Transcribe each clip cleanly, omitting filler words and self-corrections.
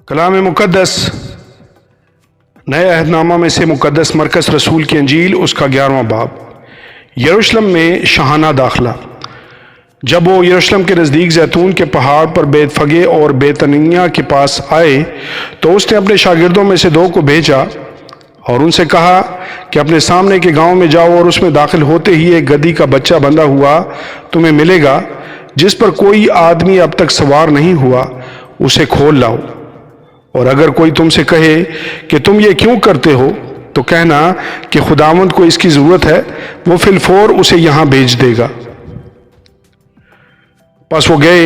کلام مقدس نئے عہد نامہ میں سے مقدس مرکز رسول کی انجیل اس کا 11واں باب۔ یروشلم میں شاہانہ داخلہ۔ جب وہ یروشلم کے نزدیک زیتون کے پہاڑ پر بیت فگے اور بیت عنیہ کے پاس آئے تو اس نے اپنے شاگردوں میں سے 2 کو بھیجا اور ان سے کہا کہ اپنے سامنے کے گاؤں میں جاؤ اور اس میں داخل ہوتے ہی ایک گدھی کا بچہ بندھا ہوا تمہیں ملے گا جس پر کوئی آدمی اب تک سوار نہیں ہوا، اسے کھول لاؤ۔ اور اگر کوئی تم سے کہے کہ تم یہ کیوں کرتے ہو تو کہنا کہ خداوند کو اس کی ضرورت ہے، وہ فی الفور اسے یہاں بھیج دے گا۔ پس وہ گئے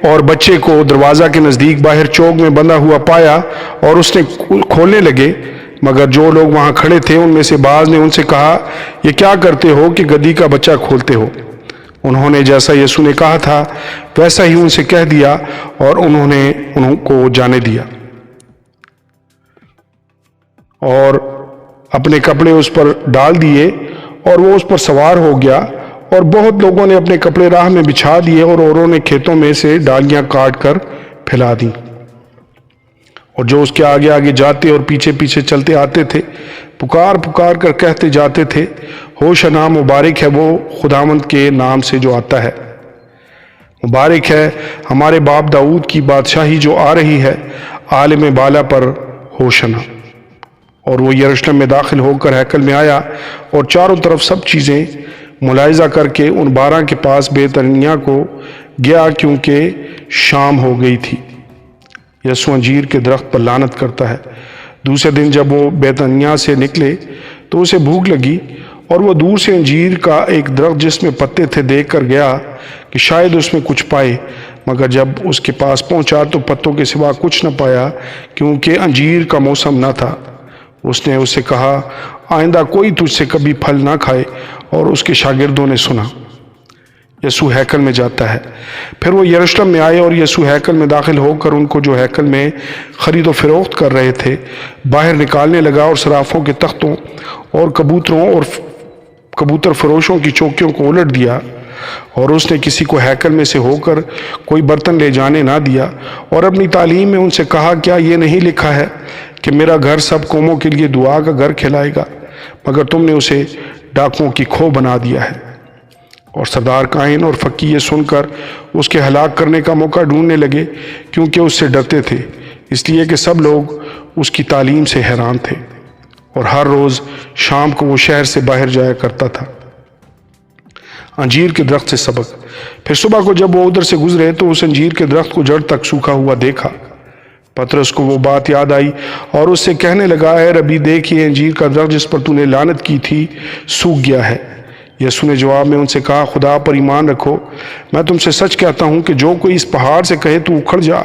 اور بچے کو دروازہ کے نزدیک باہر چوک میں بندھا ہوا پایا اور اس نے کھولنے لگے، مگر جو لوگ وہاں کھڑے تھے ان میں سے بعض نے ان سے کہا، یہ کیا کرتے ہو کہ گدھی کا بچہ کھولتے ہو؟ انہوں نے جیسا یسوع نے کہا تھا ویسا ہی ان سے کہہ دیا اور انہوں نے ان کو جانے دیا اور اپنے کپڑے اس پر ڈال دیے اور وہ اس پر سوار ہو گیا، اور بہت لوگوں نے اپنے کپڑے راہ میں بچھا دیے اور اوروں نے کھیتوں میں سے ڈالیاں کاٹ کر پھیلا دیں، اور جو اس کے آگے آگے جاتے اور پیچھے پیچھے چلتے آتے تھے پکار پکار کر کہتے جاتے تھے، ہوشنا مبارک ہے وہ خداوند کے نام سے جو آتا ہے، مبارک ہے ہمارے باپ داؤد کی بادشاہی جو آ رہی ہے، عالم بالا پر ہوشنا۔ اور وہ یروشلم میں داخل ہو کر ہیکل میں آیا اور چاروں طرف سب چیزیں ملاحظہ کر کے ان 12 کے پاس بیت عنیہ کو گیا، کیونکہ شام ہو گئی تھی۔ یسوع انجیر کے درخت پر لعنت کرتا ہے۔ دوسرے دن جب وہ بیت عنیہ سے نکلے تو اسے بھوک لگی، اور وہ دور سے انجیر کا ایک درخت جس میں پتے تھے دیکھ کر گیا کہ شاید اس میں کچھ پائے، مگر جب اس کے پاس پہنچا تو پتوں کے سوا کچھ نہ پایا، کیونکہ انجیر کا موسم نہ تھا۔ اس نے اسے کہا، آئندہ کوئی تجھ سے کبھی پھل نہ کھائے، اور اس کے شاگردوں نے سنا۔ یسوع ہیکل میں جاتا ہے۔ پھر وہ یروشلم میں آئے اور یسوع ہیکل میں داخل ہو کر ان کو جو ہیکل میں خرید و فروخت کر رہے تھے باہر نکالنے لگا، اور صرافوں کے تختوں اور کبوتروں اور کبوتر فروشوں کی چوکیوں کو الٹ دیا، اور اس نے کسی کو ہیکل میں سے ہو کر کوئی برتن لے جانے نہ دیا، اور اپنی تعلیم میں ان سے کہا، کیا یہ نہیں لکھا ہے کہ میرا گھر سب قوموں کے لیے دعا کا گھر کھلائے گا؟ مگر تم نے اسے ڈاکوؤں کی کھو بنا دیا ہے۔ اور سردار کاہن اور فقی یہ سن کر اس کے ہلاک کرنے کا موقع ڈھونڈنے لگے، کیونکہ اس سے ڈرتے تھے، اس لیے کہ سب لوگ اس کی تعلیم سے حیران تھے۔ اور ہر روز شام کو وہ شہر سے باہر جایا کرتا تھا۔ انجیر کے درخت سے سبق۔ پھر صبح کو جب وہ ادھر سے گزرے تو اس انجیر کے درخت کو جڑ تک سوکھا ہوا دیکھا۔ پطرس کو وہ بات یاد آئی اور اس سے کہنے لگا، اے ربی، دیکھ یہ انجیر کا درخت جس پر تو نے لعنت کی تھی سوکھ گیا ہے۔ یسوع نے جواب میں ان سے کہا، خدا پر ایمان رکھو، میں تم سے سچ کہتا ہوں کہ جو کوئی اس پہاڑ سے کہے تو اکھڑ جا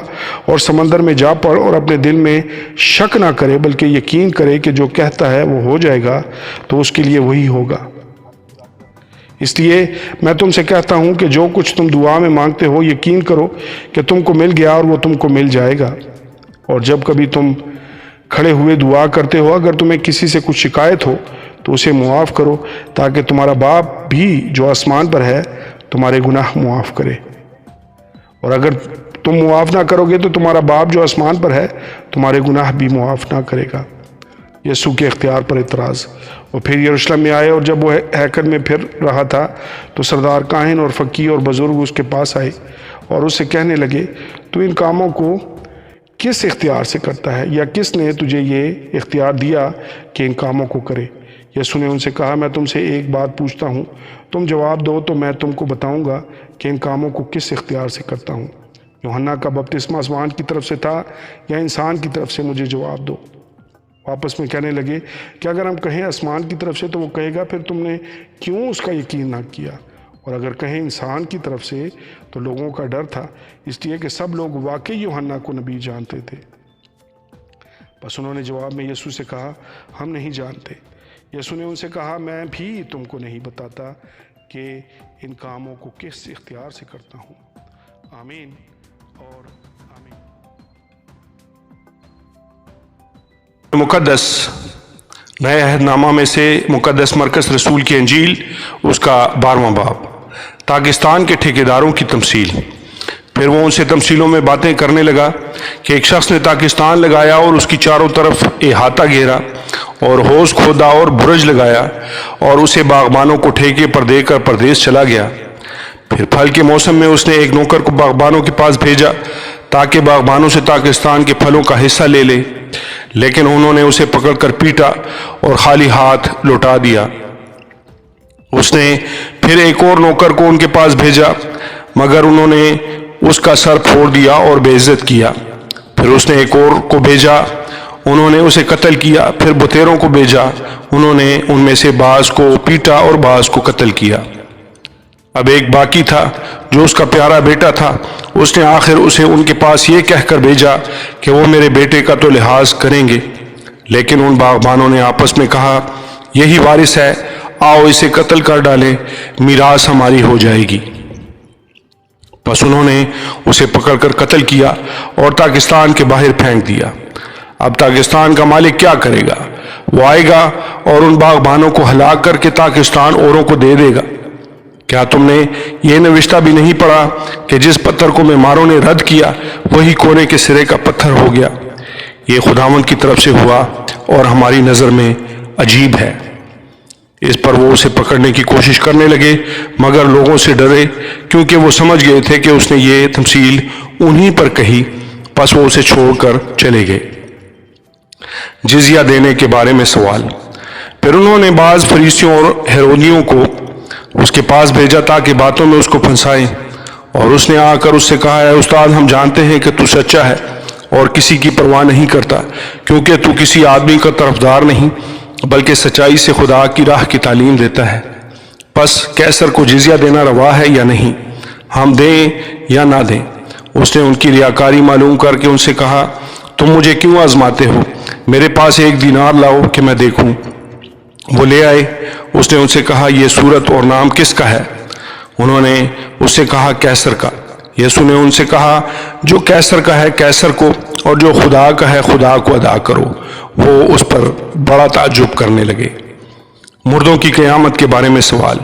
اور سمندر میں جا پڑ، اور اپنے دل میں شک نہ کرے بلکہ یقین کرے کہ جو کہتا ہے وہ ہو جائے گا، تو اس کے لیے وہی ہوگا۔ اس لیے میں تم سے کہتا ہوں کہ جو کچھ تم دعا میں مانگتے ہو یقین کرو کہ تم کو مل گیا، اور وہ تم کو مل جائے گا۔ اور جب کبھی تم کھڑے ہوئے دعا کرتے ہو، اگر تمہیں کسی سے کچھ شکایت ہو تو اسے معاف کرو، تاکہ تمہارا باپ بھی جو آسمان پر ہے تمہارے گناہ معاف کرے۔ اور اگر تم معاف نہ کرو گے تو تمہارا باپ جو آسمان پر ہے تمہارے گناہ بھی معاف نہ کرے گا۔ یسوع کے اختیار پر اعتراض۔ اور پھر یروشلم میں آئے، اور جب وہ ہیکل میں پھر رہا تھا تو سردار کاہن اور فقی اور بزرگ اس کے پاس آئے اور اس سے کہنے لگے، تو ان کاموں کو کس اختیار سے کرتا ہے، یا کس نے تجھے یہ اختیار دیا کہ ان کاموں کو کرے؟ یسوع نے ان سے کہا، میں تم سے ایک بات پوچھتا ہوں، تم جواب دو تو میں تم کو بتاؤں گا کہ ان کاموں کو کس اختیار سے کرتا ہوں۔ یوحنا کا بپتسمہ آسمان کی طرف سے تھا یا انسان کی طرف سے؟ مجھے جواب دو۔ واپس میں کہنے لگے کہ اگر ہم کہیں آسمان کی طرف سے تو وہ کہے گا، پھر تم نے کیوں اس کا یقین نہ کیا؟ اور اگر کہیں انسان کی طرف سے تو لوگوں کا ڈر تھا، اس لیے کہ سب لوگ واقعی یوحنا کو نبی جانتے تھے۔ بس انہوں نے جواب میں یسوع سے کہا، ہم نہیں جانتے۔ یسوع نے ان سے کہا، میں بھی تم کو نہیں بتاتا کہ ان کاموں کو کس اختیار سے کرتا ہوں۔ آمین اور آمین۔ مقدس نئے عہد نامہ میں سے مقدس مرکز رسول کی انجیل اس کا 12واں باب۔ پاکستان کے ٹھیکیداروں کی تمثیل۔ پھر وہ ان سے تمثیلوں میں باتیں کرنے لگا کہ ایک شخص نے پاکستان لگایا اور اس کی چاروں طرف احاطہ گھیرا اور حوض کھودا اور برج لگایا اور اسے باغبانوں کو ٹھیکے پر دے کر پردیس چلا گیا۔ پھر پھل کے موسم میں اس نے ایک نوکر کو باغبانوں کے پاس بھیجا تاکہ باغبانوں سے پاکستان کے پھلوں کا حصہ لے لے، لیکن انہوں نے اسے پکڑ کر پیٹا اور خالی ہاتھ لوٹا دیا۔ اس نے پھر ایک اور نوکر کو ان کے پاس بھیجا، مگر انہوں نے اس کا سر پھوڑ دیا اور بے عزت کیا۔ پھر اس نے ایک اور کو بھیجا، انہوں نے اسے قتل کیا۔ پھر بتیروں کو بھیجا، انہوں نے ان میں سے بعض کو پیٹا اور بعض کو قتل کیا۔ اب ایک باقی تھا جو اس کا پیارا بیٹا تھا، اس نے آخر اسے ان کے پاس یہ کہہ کر بھیجا کہ وہ میرے بیٹے کا تو لحاظ کریں گے، لیکن ان باغبانوں نے آپس میں کہا یہی وارث ہے، آؤ اسے قتل کر ڈالیں، میراث ہماری ہو جائے گی۔ بس انہوں نے اسے پکڑ کر قتل کیا اور پاکستان کے باہر پھینک دیا۔ اب پاکستان کا مالک کیا کرے گا؟ وہ آئے گا اور ان باغبانوں کو ہلاک کر کے پاکستان اوروں کو دے دے گا۔ کیا تم نے یہ نوشتہ بھی نہیں پڑھا کہ جس پتھر کو معماروں نے رد کیا وہی کونے کے سرے کا پتھر ہو گیا؟ یہ خداوند کی طرف سے ہوا اور ہماری نظر میں عجیب ہے۔ اس پر وہ اسے پکڑنے کی کوشش کرنے لگے، مگر لوگوں سے ڈرے کیونکہ وہ سمجھ گئے تھے کہ اس نے یہ تمثیل انہی پر کہی، پس وہ اسے چھوڑ کر چلے گئے۔ جزیہ دینے کے بارے میں سوال۔ پھر انہوں نے بعض فریسیوں اور ہیرودیوں کو اس کے پاس بھیجا تاکہ باتوں میں اس کو پھنسائیں، اور اس نے آ کر اس سے کہا اے استاد، ہم جانتے ہیں کہ تو سچا ہے اور کسی کی پرواہ نہیں کرتا، کیونکہ تو کسی آدمی کا طرفدار نہیں بلکہ سچائی سے خدا کی راہ کی تعلیم دیتا ہے۔ پس قیصر کو جزیہ دینا روا ہے یا نہیں؟ ہم دیں یا نہ دیں؟ اس نے ان کی ریاکاری معلوم کر کے ان سے کہا تم مجھے کیوں آزماتے ہو؟ میرے پاس 1 دینار لاؤ کہ میں دیکھوں۔ وہ لے آئے۔ اس نے ان سے کہا یہ صورت اور نام کس کا ہے؟ انہوں نے اس سے کہا قیصر کا۔ یسوع نے ان سے کہا جو قیصر کا ہے قیصر کو، اور جو خدا کا ہے خدا کو ادا کرو۔ وہ اس پر بڑا تعجب کرنے لگے۔ مردوں کی قیامت کے بارے میں سوال۔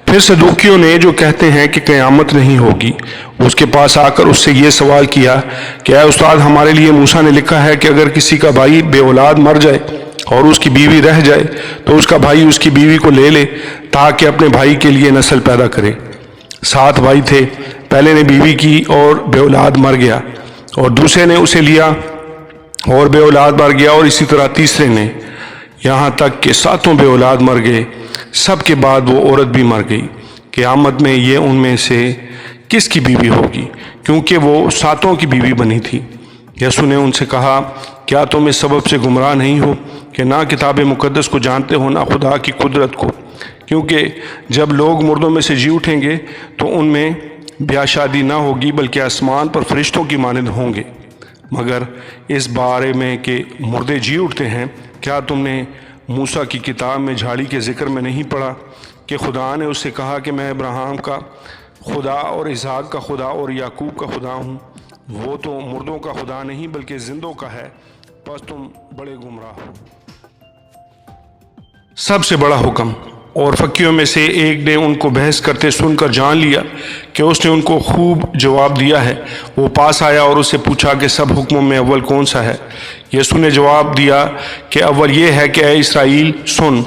پھر صدوقیوں نے جو کہتے ہیں کہ قیامت نہیں ہوگی اس کے پاس آ کر اس سے یہ سوال کیا کہ اے استاد، ہمارے لیے موسیٰ نے لکھا ہے کہ اگر کسی کا بھائی بے اولاد مر جائے اور اس کی بیوی رہ جائے تو اس کا بھائی اس کی بیوی کو لے لے تاکہ اپنے بھائی کے لیے نسل پیدا کرے۔ 7 بھائی تھے، پہلے نے بیوی کی اور بے اولاد مر گیا، اور دوسرے نے اسے لیا اور بے اولاد مر گیا، اور اسی طرح تیسرے نے، یہاں تک کہ 7 بے اولاد مر گئے۔ سب کے بعد وہ عورت بھی مر گئی۔ قیامت میں یہ ان میں سے کس کی بیوی ہوگی؟ کیونکہ وہ 7 کی بیوی بنی تھی۔ یسوع نے ان سے کہا کیا تم اس سبب سے گمراہ نہیں ہو کہ نہ کتاب مقدس کو جانتے ہو نہ خدا کی قدرت کو؟ کیونکہ جب لوگ مردوں میں سے جی اٹھیں گے تو ان میں بیاہ شادی نہ ہوگی بلکہ آسمان پر فرشتوں کی مانند ہوں گے۔ مگر اس بارے میں کہ مردے جی اٹھتے ہیں، کیا تم نے موسیٰ کی کتاب میں جھاڑی کے ذکر میں نہیں پڑھا کہ خدا نے اس سے کہا کہ میں ابراہیم کا خدا اور اسحاق کا خدا اور یعقوب کا خدا ہوں؟ وہ تو مردوں کا خدا نہیں بلکہ زندوں کا ہے، پس تم بڑے گمراہ ہو۔ سب سے بڑا حکم۔ اور فقیوں میں سے ایک نے ان کو بحث کرتے سن کر جان لیا کہ اس نے ان کو خوب جواب دیا ہے۔ وہ پاس آیا اور اس سے پوچھا کہ سب حکموں میں اول کون سا ہے؟ یسوع نے جواب دیا کہ اول یہ ہے کہ اے اسرائیل سن،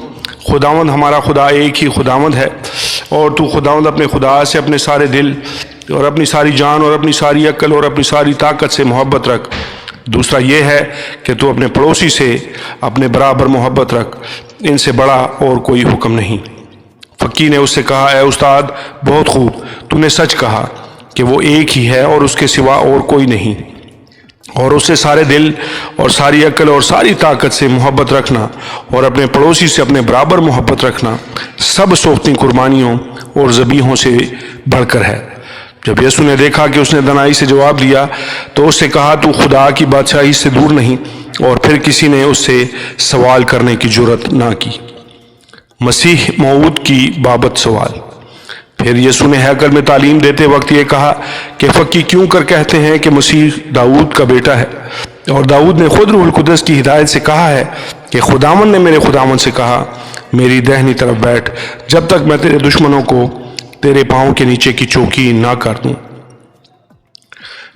خداوند ہمارا خدا ایک ہی خداوند ہے، اور تو خداوند اپنے خدا سے اپنے سارے دل اور اپنی ساری جان اور اپنی ساری عقل اور اپنی ساری طاقت سے محبت رکھ۔ دوسرا یہ ہے کہ تو اپنے پڑوسی سے اپنے برابر محبت رکھ، ان سے بڑا اور کوئی حکم نہیں۔ فقیر نے اس سے کہا اے استاد، بہت خوب، تو نے سچ کہا کہ وہ ایک ہی ہے اور اس کے سوا اور کوئی نہیں، اور اس سے سارے دل اور ساری عقل اور ساری طاقت سے محبت رکھنا اور اپنے پڑوسی سے اپنے برابر محبت رکھنا سب سوختی قربانیوں اور ذبیحوں سے بڑھ کر ہے۔ جب یسوع نے دیکھا کہ اس نے دنائی سے جواب دیا تو اس سے کہا تو خدا کی بادشاہی سے دور نہیں، اور پھر کسی نے اس سے سوال کرنے کی جرأت نہ کی۔ مسیح موعود کی بابت سوال۔ پھر یسوع نے ہیکل میں تعلیم دیتے وقت یہ کہا کہ فقی کیوں کر کہتے ہیں کہ مسیح داؤد کا بیٹا ہے، اور داؤد نے خود روح القدس کی ہدایت سے کہا ہے کہ خداوند نے میرے خداوند سے کہا میری دہنی طرف بیٹھ جب تک میں تیرے دشمنوں کو تیرے پاؤں کے نیچے کی چوکی نہ کر دوں۔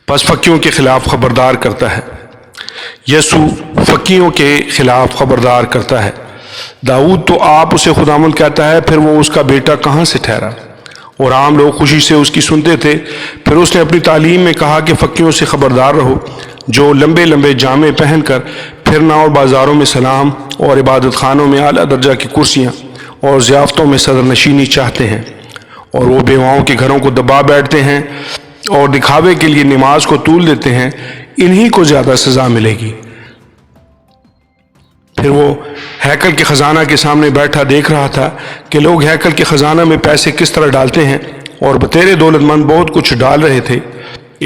پس فقیوں کے خلاف خبردار کرتا ہے۔ یسوع فقیوں کے خلاف خبردار کرتا ہے۔ داؤد تو آپ اسے خداوند کہتا ہے، پھر وہ اس کا بیٹا کہاں سے ٹھہرا؟ اور عام لوگ خوشی سے اس کی سنتے تھے۔ پھر اس نے اپنی تعلیم میں کہا کہ فقیوں سے خبردار رہو، جو لمبے لمبے جامے پہن کر پھرنا اور بازاروں میں سلام اور عبادت خانوں میں اعلیٰ درجہ کی کرسیاں اور ضیافتوں میں صدر نشینی چاہتے ہیں، اور وہ بیواؤں کے گھروں کو دبا بیٹھتے ہیں اور دکھاوے کے لیے نماز کو طول دیتے ہیں، انہی کو زیادہ سزا ملے گی۔ پھر وہ ہیکل کے خزانہ کے سامنے بیٹھا دیکھ رہا تھا کہ لوگ ہیکل کے خزانہ میں پیسے کس طرح ڈالتے ہیں، اور بتیرے دولت مند بہت کچھ ڈال رہے تھے۔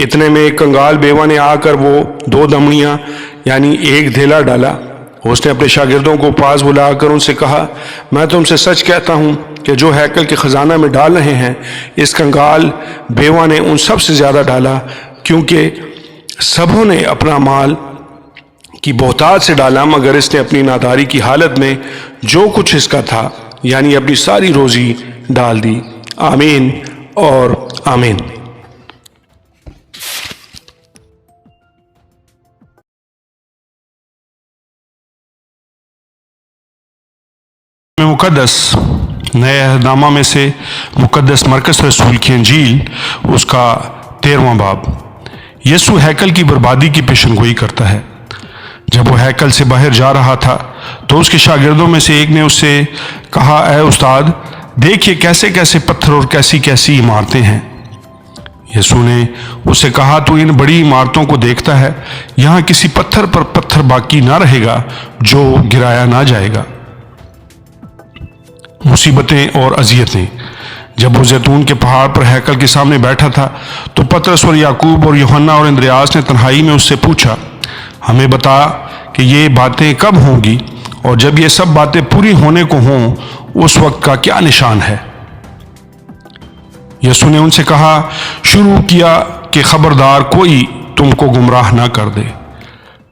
اتنے میں ایک کنگال بیوہ نے آ کر وہ 2 دمڑیاں یعنی 1 دھیلا ڈالا۔ اس نے اپنے شاگردوں کو پاس بلا کر ان سے کہا، میں تم سے سچ کہتا ہوں کہ جو ہیکل کے خزانہ میں ڈال رہے ہیں، اس کنگال بیوہ نے ان سب سے زیادہ ڈالا، کیونکہ سبوں نے اپنا مال کی بہتات سے ڈالا، مگر اس نے اپنی ناداری کی حالت میں جو کچھ اس کا تھا یعنی اپنی ساری روزی ڈال دی۔ آمین اور آمین۔ مقدس نئے عہد نامہ میں سے مقدس مرکز رسول کی انجیل، اس کا 13واں باب۔ یسوع ہیکل کی بربادی کی پیشن گوئی کرتا ہے۔ جب وہ ہیکل سے باہر جا رہا تھا تو اس کے شاگردوں میں سے ایک نے اس سے کہا، اے استاد، دیکھیے کیسے کیسے پتھر اور کیسی کیسی عمارتیں ہیں۔ یسوع نے اس سے کہا، تو ان بڑی عمارتوں کو دیکھتا ہے، یہاں کسی پتھر پر پتھر باقی نہ رہے گا جو گرایا نہ جائے گا۔ مصیبتیں اور اذیتیں۔ جب وہ زیتون کے پہاڑ پر ہیکل کے سامنے بیٹھا تھا تو پطرس اور یعقوب اور یوحنا اور اندریاس نے تنہائی میں اس سے پوچھا، ہمیں بتا کہ یہ باتیں کب ہوں گی، اور جب یہ سب باتیں پوری ہونے کو ہوں اس وقت کا کیا نشان ہے؟ یسوع نے ان سے کہا، شروع کیا کہ خبردار کوئی تم کو گمراہ نہ کر دے۔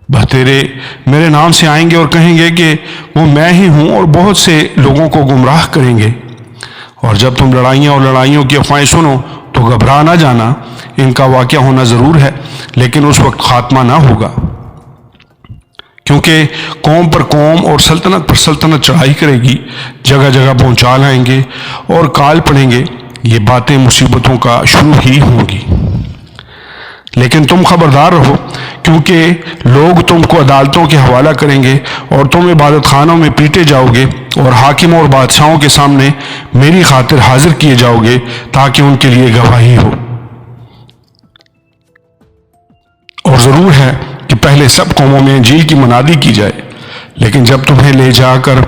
بہتیرے میرے نام سے آئیں گے اور کہیں گے کہ وہ میں ہی ہوں، اور بہت سے لوگوں کو گمراہ کریں گے۔ اور جب تم لڑائیاں اور لڑائیوں کی افواہیں سنو تو گھبرا نہ جانا، ان کا واقعہ ہونا ضرور ہے، لیکن اس وقت خاتمہ نہ ہوگا۔ کیونکہ قوم پر قوم اور سلطنت پر سلطنت چڑھائی کرے گی، جگہ جگہ بھونچال آئیں گے اور کال پڑیں گے، یہ باتیں مصیبتوں کا شروع ہی ہوں گی۔ لیکن تم خبردار رہو، کیونکہ لوگ تم کو عدالتوں کے حوالہ کریں گے، اور تم عبادت خانوں میں پیٹے جاؤ گے اور حاکموں اور بادشاہوں کے سامنے میری خاطر حاضر کیے جاؤ گے، تاکہ ان کے لیے گواہی ہو۔ اور ضرور ہے کہ پہلے سب قوموں میں انجیل کی منادی کی جائے، لیکن جب تمہیں لے جا کر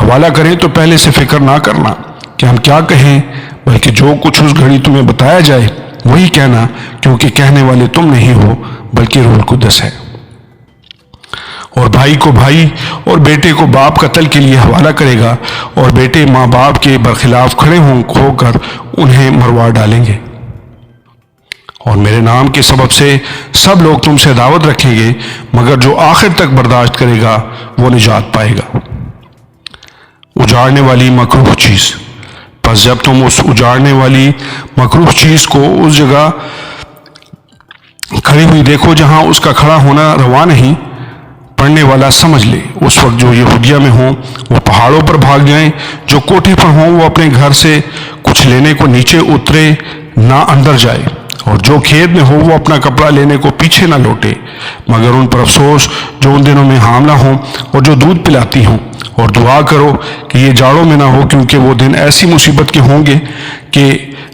حوالہ کریں تو پہلے سے فکر نہ کرنا کہ ہم کیا کہیں، بلکہ جو کچھ اس گھڑی تمہیں بتایا جائے وہی کہنا، کیونکہ کہنے والے تم نہیں ہو بلکہ روح القدس ہے۔ اور بھائی کو بھائی اور بیٹے کو باپ قتل کے لیے حوالہ کرے گا، اور بیٹے ماں باپ کے برخلاف کھڑے ہو کر انہیں مروا ڈالیں گے۔ اور میرے نام کے سبب سے سب لوگ تم سے دعوت رکھیں گے، مگر جو آخر تک برداشت کرے گا وہ نجات پائے گا۔ اجاڑنے والی مکروہ چیز۔ پس جب تم اس اجاڑنے والی مکروہ چیز کو اس جگہ کھڑی ہوئی دیکھو جہاں اس کا کھڑا ہونا روا نہیں، پڑھنے والا سمجھ لے، اس وقت جو یہودیہ میں ہوں وہ پہاڑوں پر بھاگ جائیں، جو کوٹھے پر ہوں وہ اپنے گھر سے کچھ لینے کو نیچے اترے نہ اندر جائے، اور جو کھیت میں ہو وہ اپنا کپڑا لینے کو پیچھے نہ لوٹے۔ مگر ان پر افسوس جو ان دنوں میں حاملہ ہوں اور جو دودھ پلاتی ہوں، اور دعا کرو کہ یہ جاڑوں میں نہ ہو، کیونکہ وہ دن ایسی مصیبت کے ہوں گے کہ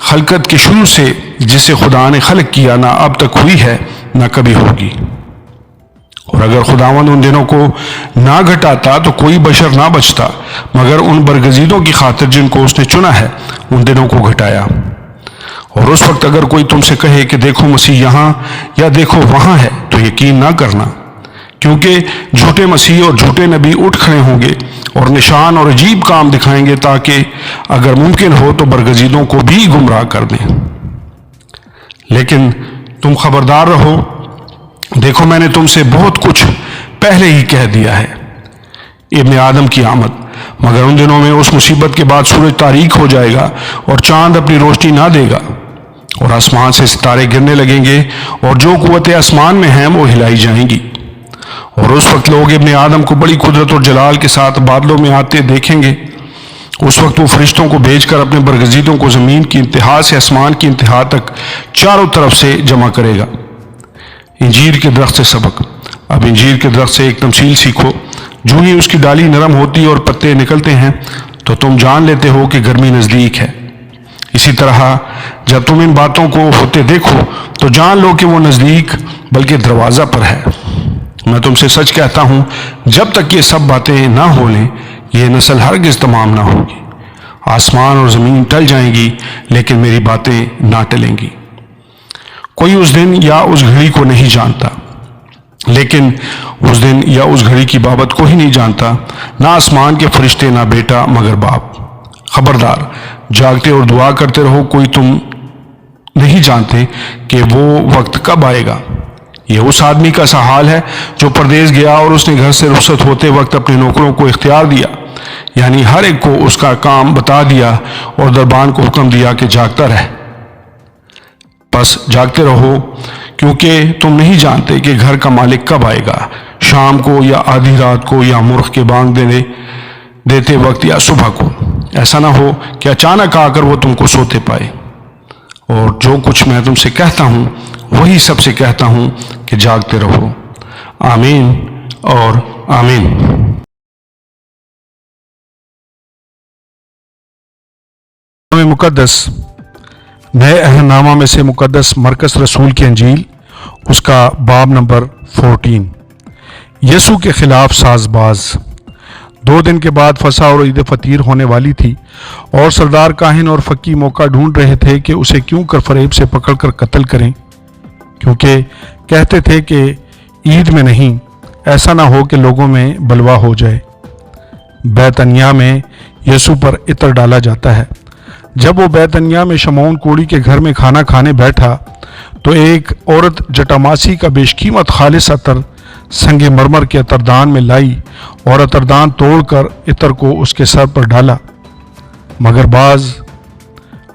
خلقت کے شروع سے جسے خدا نے خلق کیا نہ اب تک ہوئی ہے نہ کبھی ہوگی۔ اور اگر خداوند ان دنوں کو نہ گھٹاتا تو کوئی بشر نہ بچتا، مگر ان برگزیدوں کی خاطر جن کو اس نے چنا ہے ان دنوں کو گھٹایا۔ اور اس وقت اگر کوئی تم سے کہے کہ دیکھو مسیح یہاں یا دیکھو وہاں ہے تو یقین نہ کرنا، کیونکہ جھوٹے مسیح اور جھوٹے نبی اٹھ کھڑے ہوں گے اور نشان اور عجیب کام دکھائیں گے، تاکہ اگر ممکن ہو تو برگزیدوں کو بھی گمراہ کر دیں۔ لیکن تم خبردار رہو، دیکھو میں نے تم سے بہت کچھ پہلے ہی کہہ دیا ہے۔ ابن آدم کی آمد۔ مگر ان دنوں میں اس مصیبت کے بعد سورج تاریک ہو جائے گا اور چاند اپنی روشنی نہ دے گا، اور آسمان سے ستارے گرنے لگیں گے اور جو قوتیں آسمان میں ہیں وہ ہلائی جائیں گی، اور اس وقت لوگ ابن آدم کو بڑی قدرت اور جلال کے ساتھ بادلوں میں آتے دیکھیں گے۔ اس وقت وہ فرشتوں کو بھیج کر اپنے برگزیدوں کو زمین کی انتہا سے آسمان کی انتہا تک چاروں طرف سے جمع کرے گا۔ انجیر کے درخت سے سبق۔ اب انجیر کے درخت سے ایک تمثیل سیکھو۔ جو ہی اس کی ڈالی نرم ہوتی اور پتے نکلتے ہیں تو تم جان لیتے ہو کہ گرمی نزدیک ہے۔ اسی طرح جب تم ان باتوں کو ہوتے دیکھو تو جان لو کہ وہ نزدیک بلکہ دروازہ پر ہے۔ میں تم سے سچ کہتا ہوں، جب تک یہ سب باتیں نہ ہو لیں یہ نسل ہرگز تمام نہ ہوگی۔ آسمان اور زمین ٹل جائیں گی لیکن میری باتیں نہ ٹلیں گی۔ کوئی اس دن یا اس گھڑی کو نہیں جانتا، لیکن اس دن یا اس گھڑی کی بابت کوئی نہیں جانتا، نہ آسمان کے فرشتے نہ بیٹا مگر باپ۔ خبردار، جاگتے اور دعا کرتے رہو، کوئی تم نہیں جانتے کہ وہ وقت کب آئے گا۔ یہ اس آدمی کا سا حال ہے جو پردیس گیا اور اس نے گھر سے رخصت ہوتے وقت اپنے نوکروں کو اختیار دیا، یعنی ہر ایک کو اس کا کام بتا دیا اور دربان کو حکم دیا کہ جاگتا رہ۔ بس جاگتے رہو، کیونکہ تم نہیں جانتے کہ گھر کا مالک کب آئے گا، شام کو یا آدھی رات کو یا مرغ کے بانگ دیتے وقت یا صبح کو۔ ایسا نہ ہو کہ اچانک آ کر وہ تم کو سوتے پائے۔ اور جو کچھ میں تم سے کہتا ہوں وہی سب سے کہتا ہوں کہ جاگتے رہو۔ آمین اور آمین۔ مقدس نئے عہد نامہ میں سے مقدس مرکز رسول کی انجیل، اس کا باب نمبر 14، یسوع کے خلاف ساز باز۔ 2 دن کے بعد فصح اور عید فطیر ہونے والی تھی، اور سردار کاہن اور فقی موقع ڈھونڈ رہے تھے کہ اسے کیوں کر فریب سے پکڑ کر قتل کریں، کیونکہ کہتے تھے کہ عید میں نہیں، ایسا نہ ہو کہ لوگوں میں بلوا ہو جائے۔ بیت عنیہ میں یسوع پر عطر ڈالا جاتا ہے۔ جب وہ بیت عنیہ میں شمعون کوڑی کے گھر میں کھانا کھانے بیٹھا تو ایک عورت جٹاماسی کا بیش قیمت خالص عطر سنگ مرمر کے عطردان میں لائی اور عطردان توڑ کر عطر کو اس کے سر پر ڈالا۔ مگر بعض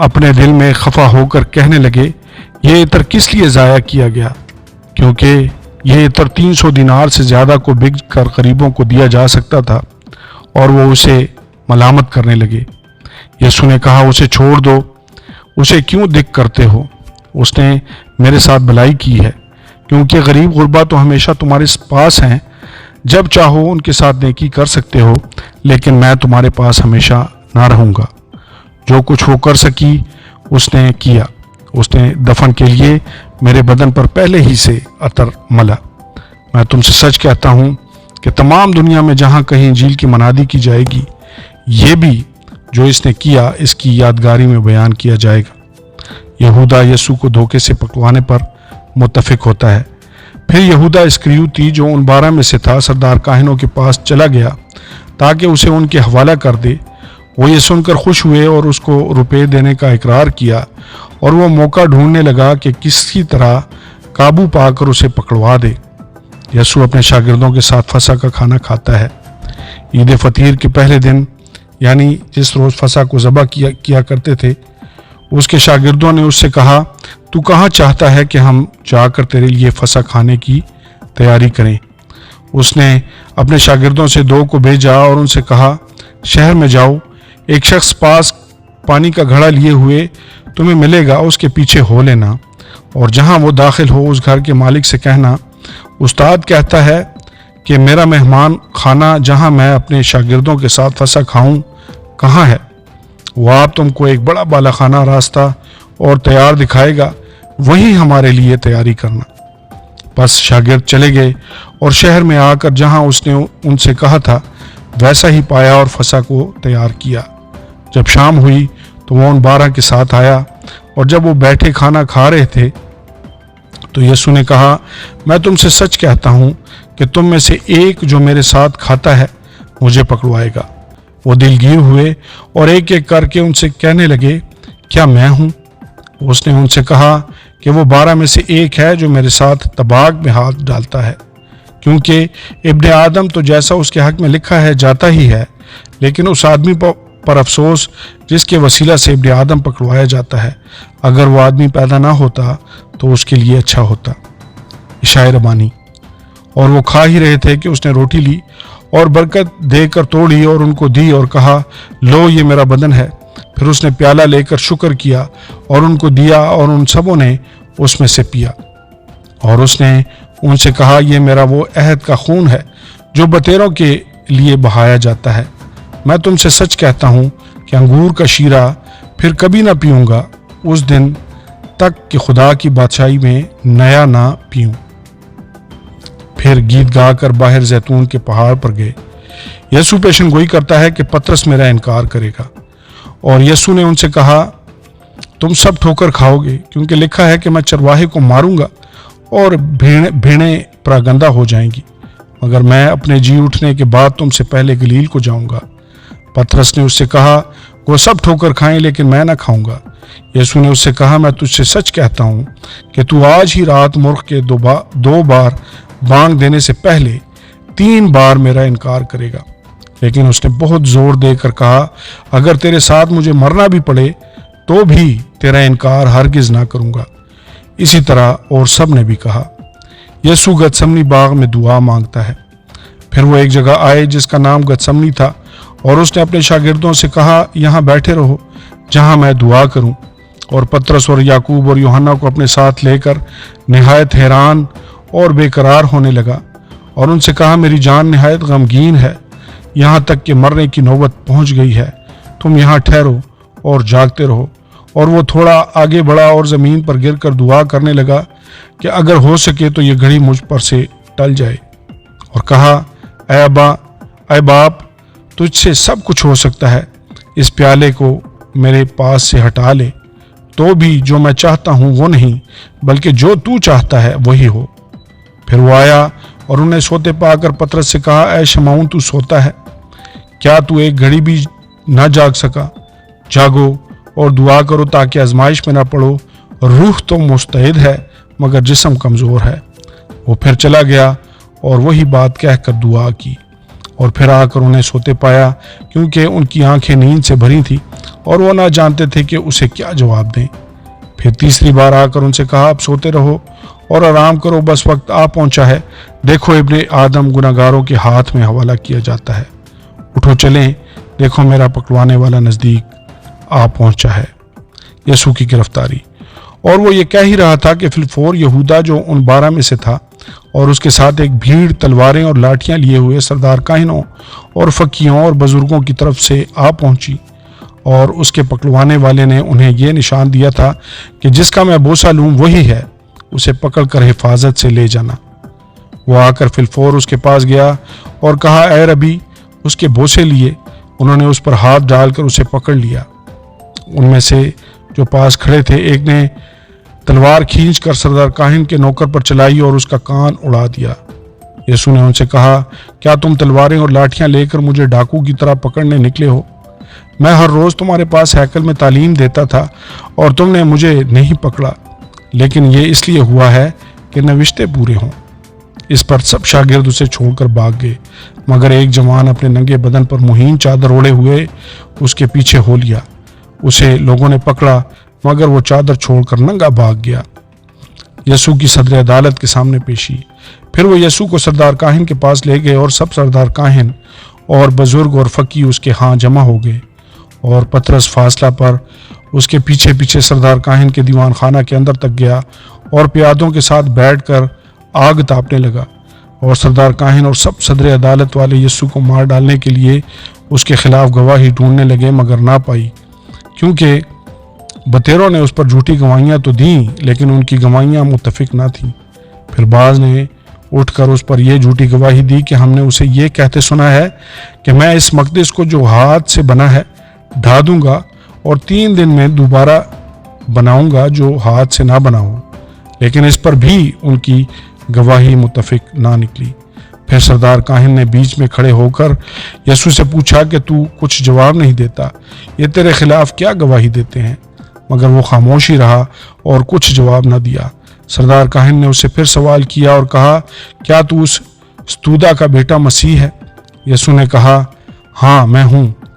اپنے دل میں خفا ہو کر کہنے لگے، یہ عطر کس لیے ضائع کیا گیا، کیونکہ یہ عطر 300 دینار سے زیادہ کو بک کر غریبوں کو دیا جا سکتا تھا۔ اور وہ اسے ملامت کرنے لگے۔ یسوع نے کہا، اسے چھوڑ دو، اسے کیوں دکھ کرتے ہو؟ اس نے میرے ساتھ بھلائی کی ہے، کیونکہ غریب غربا تو ہمیشہ تمہارے پاس ہیں، جب چاہو ان کے ساتھ نیکی کر سکتے ہو، لیکن میں تمہارے پاس ہمیشہ نہ رہوں گا۔ جو کچھ وہ کر سکی اس نے کیا۔ اس نے دفن کے لیے میرے بدن پر پہلے ہی سے عطر ملا۔ میں تم سے سچ کہتا ہوں کہ تمام دنیا میں جہاں کہیں انجیل کی منادی کی جائے گی، یہ بھی جو اس نے کیا اس کی یادگاری میں بیان کیا جائے گا۔ یہودا یسوع کو دھوکے سے پکڑوانے پر متفق ہوتا ہے۔ پھر یہودا اسکریوتی جو ان 12 میں سے تھا سردار کاہنوں کے پاس چلا گیا تاکہ اسے ان کے حوالہ کر دے۔ وہ یہ سن کر خوش ہوئے اور اس کو روپے دینے کا اقرار کیا، اور وہ موقع ڈھونڈنے لگا کہ کسی طرح قابو پا کر اسے پکڑوا دے۔ یسوع اپنے شاگردوں کے ساتھ فسح کا کھانا کھاتا ہے۔ عید فطیر کے پہلے دن، یعنی جس روز فسح کو ذبح کیا کرتے تھے، اس کے شاگردوں نے اس سے کہا، تو کہاں چاہتا ہے کہ ہم جا کر تیرے لیے فسح کھانے کی تیاری کریں؟ اس نے اپنے شاگردوں سے 2 کو بھیجا اور ان سے کہا، شہر میں جاؤ، ایک شخص پاس پانی کا گھڑا لیے ہوئے تمہیں ملے گا، اس کے پیچھے ہو لینا، اور جہاں وہ داخل ہو اس گھر کے مالک سے کہنا، استاد کہتا ہے کہ میرا مہمان خانہ جہاں میں اپنے شاگردوں کے ساتھ فسح کھاؤں کہاں ہے؟ وہ آپ تم کو ایک بڑا بالا خانہ راستہ اور تیار دکھائے گا، وہیں ہمارے لیے تیاری کرنا۔ بس شاگرد چلے گئے اور شہر میں آ کر جہاں اس نے ان سے کہا تھا ویسا ہی پایا اور فسح کو تیار کیا۔ جب شام ہوئی تو وہ ان 12 کے ساتھ آیا، اور جب وہ بیٹھے کھانا کھا رہے تھے تو یسوع نے کہا، میں تم سے سچ کہتا ہوں کہ تم میں سے ایک جو میرے ساتھ کھاتا ہے مجھے پکڑوائے گا۔ وہ دلگیر ہوئے اور ایک ایک کر کے ان سے کہنے لگے، کیا میں ہوں؟ اس نے ان سے کہا کہ وہ 12 میں سے ایک ہے جو میرے ساتھ طباق میں ہاتھ ڈالتا ہے، کیونکہ ابن آدم تو جیسا اس کے حق میں لکھا ہے جاتا ہی ہے، لیکن اس آدمی پر افسوس جس کے وسیلہ سے ابن آدم پکڑوایا جاتا ہے، اگر وہ آدمی پیدا نہ ہوتا تو اس کے لیے اچھا ہوتا۔ عشاء ربانی۔ اور وہ کھا ہی رہے تھے کہ اس نے روٹی لی اور برکت دے کر توڑی اور ان کو دی اور کہا، لو یہ میرا بدن ہے۔ پھر اس نے پیالہ لے کر شکر کیا اور ان کو دیا اور ان سبوں نے اس میں سے پیا۔ اور اس نے ان سے کہا، یہ میرا وہ عہد کا خون ہے جو بطیروں کے لیے بہایا جاتا ہے۔ میں تم سے سچ کہتا ہوں کہ انگور کا شیرہ پھر کبھی نہ پیوں گا اس دن تک کہ خدا کی بادشاہی میں نیا نہ پیوں۔ پھر گیت گا کر باہر زیتون کے پہاڑ پر گئے۔ یسوع پیشن گوئی کرتا ہے کہ پطرس میرا انکار کرے گا، اور یسوع نے ان سے کہا، تم سب ٹھوکر کھاؤ گے، کیونکہ لکھا ہے کہ میں چرواہے کو ماروں گا اور بھیڑیں پراگندہ ہو جائیں گی، مگر میں اپنے جی اٹھنے کے بعد تم سے پہلے گلیل کو جاؤں گا۔ پطرس نے اس سے کہا، وہ سب ٹھوکر کھائیں لیکن میں نہ کھاؤں گا۔ یسوع نے اس سے کہا، میں تجھ سے سچ کہتا ہوں کہ تو آج ہی رات مرغ کے دو بار بانگ دینے سے پہلے 3 بار میرا انکار کرے گا۔ لیکن اس نے بہت زور دے کر کہا، اگر تیرے ساتھ مجھے مرنا بھی پڑے تو بھی تیرا انکار ہرگز نہ کروں گا۔ اسی طرح اور سب نے بھی کہا۔ یسوع گتسمنی باغ میں دعا مانگتا ہے۔ پھر وہ ایک جگہ آئے جس کا نام گتسمنی تھا، اور اس نے اپنے شاگردوں سے کہا، یہاں بیٹھے رہو جہاں میں دعا کروں۔ اور پطرس اور یعقوب اور یوحنا کو اپنے ساتھ لے کر نہایت حیران اور بے قرار ہونے لگا، اور ان سے کہا، میری جان نہایت غمگین ہے، یہاں تک کہ مرنے کی نوبت پہنچ گئی ہے، تم یہاں ٹھہرو اور جاگتے رہو۔ اور وہ تھوڑا آگے بڑھا اور زمین پر گر کر دعا کرنے لگا کہ اگر ہو سکے تو یہ گھڑی مجھ پر سے ٹل جائے، اور کہا، اے باپ، تجھ سے سب کچھ ہو سکتا ہے، اس پیالے کو میرے پاس سے ہٹا لے، تو بھی جو میں چاہتا ہوں وہ نہیں بلکہ جو تو چاہتا ہے وہی ہو۔ پھر وہ آیا اور انہیں سوتے پا کر پطرس سے کہا، اے شمعون، تو سوتا ہے، کیا تو ایک گھڑی بھی نہ جاگ سکا؟ جاگو اور دعا کرو تاکہ آزمائش میں نہ پڑو، روح تو مستعد ہے مگر جسم کمزور ہے۔ وہ پھر چلا گیا اور وہی بات کہہ کر دعا کی، اور پھر آ کر انہیں سوتے پایا، کیونکہ ان کی آنکھیں نیند سے بھری تھیں اور وہ نہ جانتے تھے کہ اسے کیا جواب دیں۔ پھر تیسری بار آ کر ان سے کہا، اب سوتے رہو اور آرام کرو، بس وقت آ پہنچا ہے، دیکھو ابن آدم گناہگاروں کے ہاتھ میں حوالہ کیا جاتا ہے۔ اٹھو چلیں، دیکھو میرا پکڑوانے والا نزدیک آ پہنچا ہے۔ یسوع کی گرفتاری۔ اور وہ یہ کہہ ہی رہا تھا کہ فی الفور یہودا جو ان 12 میں سے تھا اور اس کے ساتھ ایک بھیڑ تلواریں اور لاٹھیاں لیے ہوئے سردار کاہنوں اور فقیہوں اور بزرگوں کی طرف سے آ پہنچی، اور اس کے پکڑوانے والے نے انہیں یہ نشان دیا تھا کہ جس کا میں بوسہ لوں وہی ہے، اسے پکڑ کر حفاظت سے لے جانا۔ وہ آ کر فی الفور اس کے پاس گیا اور کہا، اے ربی، اس کے بوسے لیے۔ انہوں نے اس پر ہاتھ ڈال کر اسے پکڑ لیا۔ ان میں سے جو پاس کھڑے تھے ایک نے تلوار کھینچ کر سردار کاہن کے نوکر پر چلائی اور اس کا کان اڑا دیا۔ یسوع نے ان سے کہا، کیا تم تلواریں اور لاٹھیاں لے کر مجھے ڈاکو کی طرح پکڑنے نکلے ہو؟ میں ہر روز تمہارے پاس ہیکل میں تعلیم دیتا تھا اور تم نے مجھے نہیں پکڑا، لیکن یہ اس لیے ہوا ہے کہ نوشتے پورے ہوں۔ اس پر سب شاگرد اسے چھوڑ کر بھاگ گئے، مگر ایک جوان اپنے ننگے بدن پر مہین چادر اوڑے ہوئے اس کے پیچھے ہو لیا۔ اسے لوگوں نے پکڑا مگر وہ چادر چھوڑ کر ننگا بھاگ گیا۔ یسوع کی صدر عدالت کے سامنے پیشی۔ پھر وہ یسوع کو سردار کاہن کے پاس لے گئے، اور سب سردار کاہن اور بزرگ اور فقی اس کے ہاں جمع ہو گئے، اور پطرس فاصلہ پر اس کے پیچھے پیچھے سردار کاہن کے دیوان خانہ کے اندر تک گیا اور پیادوں کے ساتھ بیٹھ کر آگ تاپنے لگا۔ اور سردار کاہن اور سب صدر عدالت والے یسوع کو مار ڈالنے کے لیے اس کے خلاف گواہی ڈھونڈنے لگے مگر نہ پائی، کیونکہ بطیروں نے اس پر جھوٹی گواہیاں تو دیں لیکن ان کی گواہیاں متفق نہ تھیں۔ پھر بعض نے اٹھ کر اس پر یہ جھوٹی گواہی دی کہ ہم نے اسے یہ کہتے سنا ہے کہ میں اس مقدس کو جو ہاتھ سے بنا ہے ڈھا دوں گا اور 3 دن میں دوبارہ بناؤں گا جو ہاتھ سے نہ بنا ہو، لیکن اس پر بھی ان کی گواہی متفق نہ نکلی۔ پھر سردار کاہن نے بیچ میں کھڑے ہو کر یسوع سے پوچھا کہ تو کچھ جواب نہیں دیتا، یہ تیرے خلاف کیا گواہی دیتے ہیں؟ مگر وہ خاموش ہی رہا اور کچھ جواب نہ دیا۔ سردار کاہن نے اسے پھر سوال کیا اور کہا، کیا تو اس ستودا کا بیٹا مسیح ہے؟ یسوع نے کہا، ہاں میں ہوں،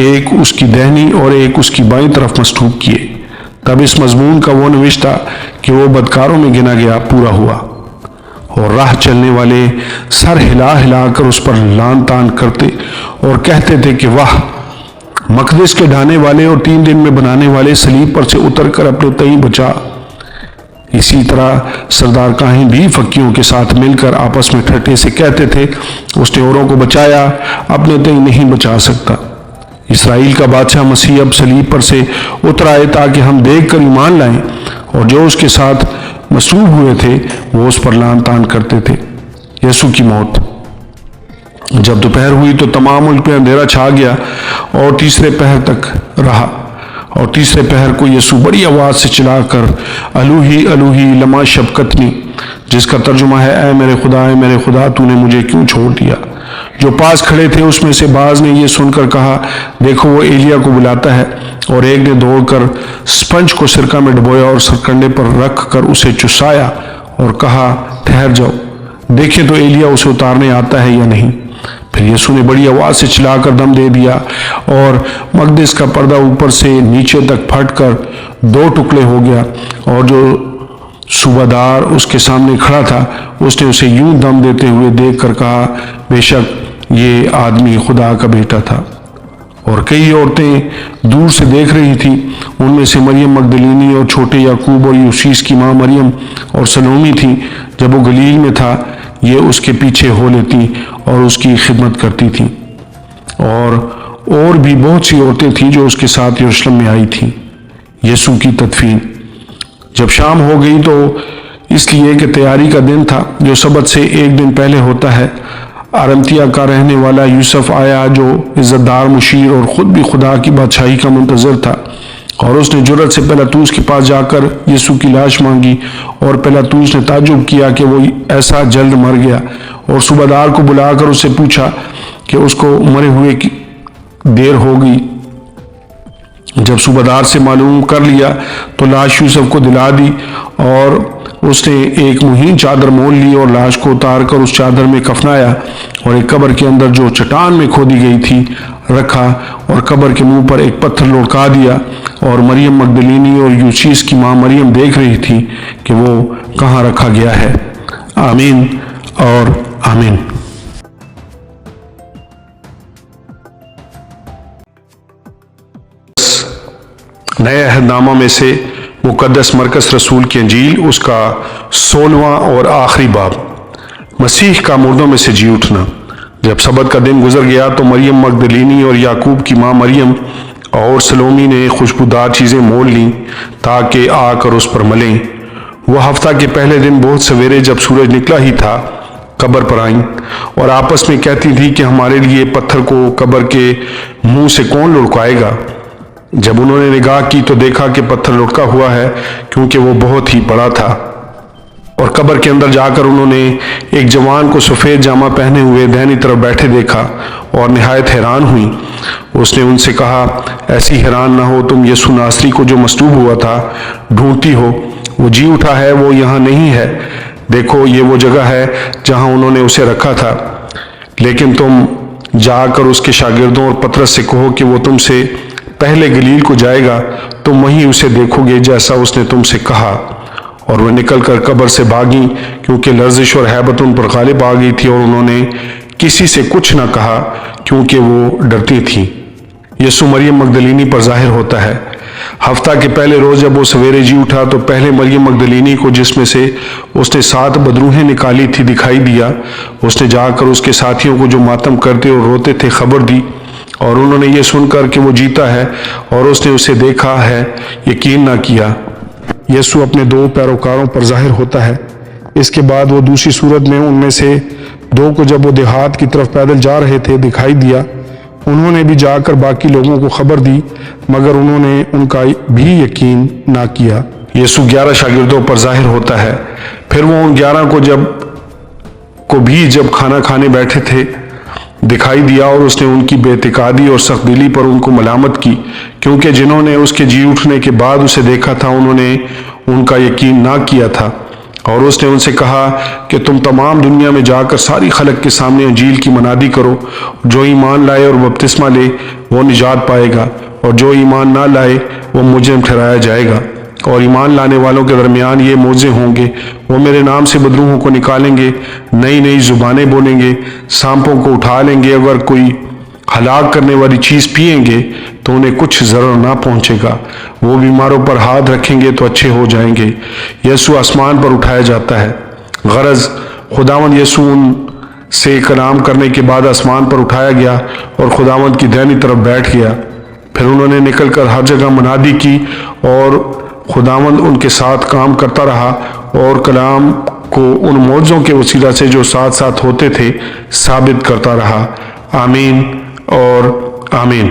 ایک اس کی دہنی اور ایک اس کی بائیں طرف مصلوب کیے۔ تب اس مضمون کا وہ نوشتہ کہ وہ بدکاروں میں گنا گیا پورا ہوا، اور راہ چلنے والے سر ہلا ہلا کر اس پر لان تان کرتے اور کہتے تھے کہ واہ، مقدس کے ڈھانے والے اور 3 دن میں بنانے والے صلیب پر سے اتر کر اپنے تئیں بچا۔ اسی طرح سردار کاہن بھی فقیوں کے ساتھ مل کر آپس میں ٹھٹھے سے کہتے تھے، اس نے اوروں کو بچایا، اپنے تئیں نہیں بچا سکتا۔ اسرائیل کا بادشاہ مسیح اب صلیب پر سے اتر آئے تاکہ ہم دیکھ کر ایمان لائیں، اور جو اس کے ساتھ مصلوب ہوئے تھے وہ اس پر لعن طعن کرتے تھے۔ یسوع کی موت۔ جب دوپہر ہوئی تو تمام ملک میں اندھیرا چھا گیا اور تیسرے پہر تک رہا، اور تیسرے پہر کو یسوع بڑی آواز سے چلا کر الوہی الوہی لما شبقتنی، جس کا ترجمہ ہے اے میرے خدا تو نے مجھے کیوں چھوڑ دیا۔ جو پاس کھڑے تھے اس میں سے بعض نے یہ سن کر کہا، دیکھو وہ ایلیا کو بلاتا ہے، اور ایک نے دوڑ کر سپنج کو سرکہ میں ڈبویا اور سرکنڈے پر رکھ کر اسے چسایا اور کہا، ٹھہر جاؤ، دیکھیں تو ایلیا اسے اتارنے آتا ہے یا نہیں۔ پھر یسوع نے بڑی آواز سے چلا کر دم دے دیا، اور مقدس کا پردہ اوپر سے نیچے تک پھٹ کر 2 ٹکڑے ہو گیا، اور جو صوبہ دار اس کے سامنے کھڑا تھا اس نے اسے یوں دم دیتے ہوئے دیکھ کر کہا، بے شک یہ آدمی خدا کا بیٹا تھا۔ اور کئی عورتیں دور سے دیکھ رہی تھیں، ان میں سے مریم مگدلینی اور چھوٹے یعقوب اور یوسیس کی ماں مریم اور سلومی تھیں۔ جب وہ گلیل میں تھا یہ اس کے پیچھے ہو لیتی اور اس کی خدمت کرتی تھیں، اور بھی بہت سی عورتیں تھیں جو اس کے ساتھ یروشلم میں آئی تھیں۔ یسوع کی تدفین۔ جب شام ہو گئی تو اس لیے کہ تیاری کا دن تھا جو سبت سے 1 دن پہلے ہوتا ہے، ارمتیا کا رہنے والا یوسف آیا جو عزت دار مشیر اور خود بھی خدا کی بادشاہی کا منتظر تھا، اور اس نے جرأت سے پیلاطوس کے پاس جا کر یسوع کی لاش مانگی، اور پیلاطوس نے تعجب کیا کہ وہ ایسا جلد مر گیا، اور صوبہ دار کو بلا کر اس سے پوچھا کہ اس کو مرے ہوئے کی دیر ہو گئی۔ جب صوبہ دار سے معلوم کر لیا تو لاش یوسف کو دلا دی، اور اس نے ایک مہین چادر مول لی اور لاش کو اتار کر اس چادر میں کفنایا، اور ایک قبر کے اندر جو چٹان میں کھودی گئی تھی رکھا، اور قبر کے منہ پر ایک پتھر لڑکا دیا، اور مریم مگدلینی اور یوسیس کی ماں مریم دیکھ رہی تھی کہ وہ کہاں رکھا گیا ہے۔ آمین اور آمین۔ نئے عہد نامہ میں سے مقدس مرکز رسول کی انجیل، اس کا 16واں اور آخری باب، مسیح کا مردوں میں سے جی اٹھنا۔ جب سبت کا دن گزر گیا تو مریم مگدلینی اور یعقوب کی ماں مریم اور سلومی نے خوشبودار چیزیں مول لیں تاکہ آ کر اس پر ملیں۔ وہ ہفتہ کے پہلے دن بہت سویرے جب سورج نکلا ہی تھا قبر پر آئیں، اور آپس میں کہتی تھی کہ ہمارے لیے پتھر کو قبر کے منہ سے کون لڑکائے گا۔ جب انہوں نے نگاہ کی تو دیکھا کہ پتھر لٹکا ہوا ہے، کیونکہ وہ بہت ہی بڑا تھا۔ اور قبر کے اندر جا کر انہوں نے ایک جوان کو سفید جامہ پہنے ہوئے دہنی طرف بیٹھے دیکھا، اور نہایت حیران ہوئی۔ اس نے ان سے کہا، ایسی حیران نہ ہو، تم یسوع ناصری کو جو مصلوب ہوا تھا ڈھونڈتی ہو، وہ جی اٹھا ہے، وہ یہاں نہیں ہے۔ دیکھو یہ وہ جگہ ہے جہاں انہوں نے اسے رکھا تھا۔ لیکن تم جا کر اس کے شاگردوں اور پترس سے کہو کہ وہ تم سے پہلے گلیل کو جائے گا، تم وہیں اسے دیکھو گے جیسا اس نے تم سے کہا۔ اور وہ نکل کر قبر سے بھاگیں، کیونکہ لرزش اور ہیبت ان پر غالب آ گئی تھی، اور انہوں نے کسی سے کچھ نہ کہا کیونکہ وہ ڈرتی تھیں۔ یسوع مریم مگدلینی پر ظاہر ہوتا ہے۔ ہفتہ کے پہلے روز جب وہ سویرے جی اٹھا تو پہلے مریم مگدلینی کو، جس میں سے اس نے 7 بدروہیں نکالی تھی، دکھائی دیا۔ اس نے جا کر اس کے ساتھیوں کو جو ماتم کرتے اور روتے تھے خبر دی، اور انہوں نے یہ سن کر کہ وہ جیتا ہے اور اس نے اسے دیکھا ہے یقین نہ کیا۔ یسوع اپنے 2 پیروکاروں پر ظاہر ہوتا ہے۔ اس کے بعد وہ دوسری صورت میں ان میں سے 2 کو جب وہ دیہات کی طرف پیدل جا رہے تھے دکھائی دیا۔ انہوں نے بھی جا کر باقی لوگوں کو خبر دی، مگر انہوں نے ان کا بھی یقین نہ کیا۔ یسوع 11 شاگردوں پر ظاہر ہوتا ہے۔ پھر وہ ان 11 کو بھی جب کھانا کھانے بیٹھے تھے دکھائی دیا، اور اس نے ان کی بے اعتقادی اور سخت دلی پر ان کو ملامت کی، کیونکہ جنہوں نے اس کے جی اٹھنے کے بعد اسے دیکھا تھا انہوں نے ان کا یقین نہ کیا تھا۔ اور اس نے ان سے کہا کہ تم تمام دنیا میں جا کر ساری خلق کے سامنے انجیل کی منادی کرو، جو ایمان لائے اور بپتسمہ لے وہ نجات پائے گا، اور جو ایمان نہ لائے وہ مجرم ٹھہرایا جائے گا۔ اور ایمان لانے والوں کے درمیان یہ معجزے ہوں گے، وہ میرے نام سے بدروحوں کو نکالیں گے، نئی نئی زبانیں بولیں گے، سانپوں کو اٹھا لیں گے، اگر کوئی ہلاک کرنے والی چیز پئیں گے تو انہیں کچھ ضرر نہ پہنچے گا، وہ بیماروں پر ہاتھ رکھیں گے تو اچھے ہو جائیں گے۔ یسوع آسمان پر اٹھایا جاتا ہے۔ غرض خداوند یسوع ان سے کلام کرنے کے بعد آسمان پر اٹھایا گیا اور خداوند کی دائنی طرف بیٹھ گیا۔ پھر انہوں نے نکل کر ہر جگہ منادی کی اور خداوند ان کے ساتھ کام کرتا رہا اور کلام کو ان معجزوں کے وسیلہ سے جو ساتھ ساتھ ہوتے تھے ثابت کرتا رہا۔ آمین اور آمین۔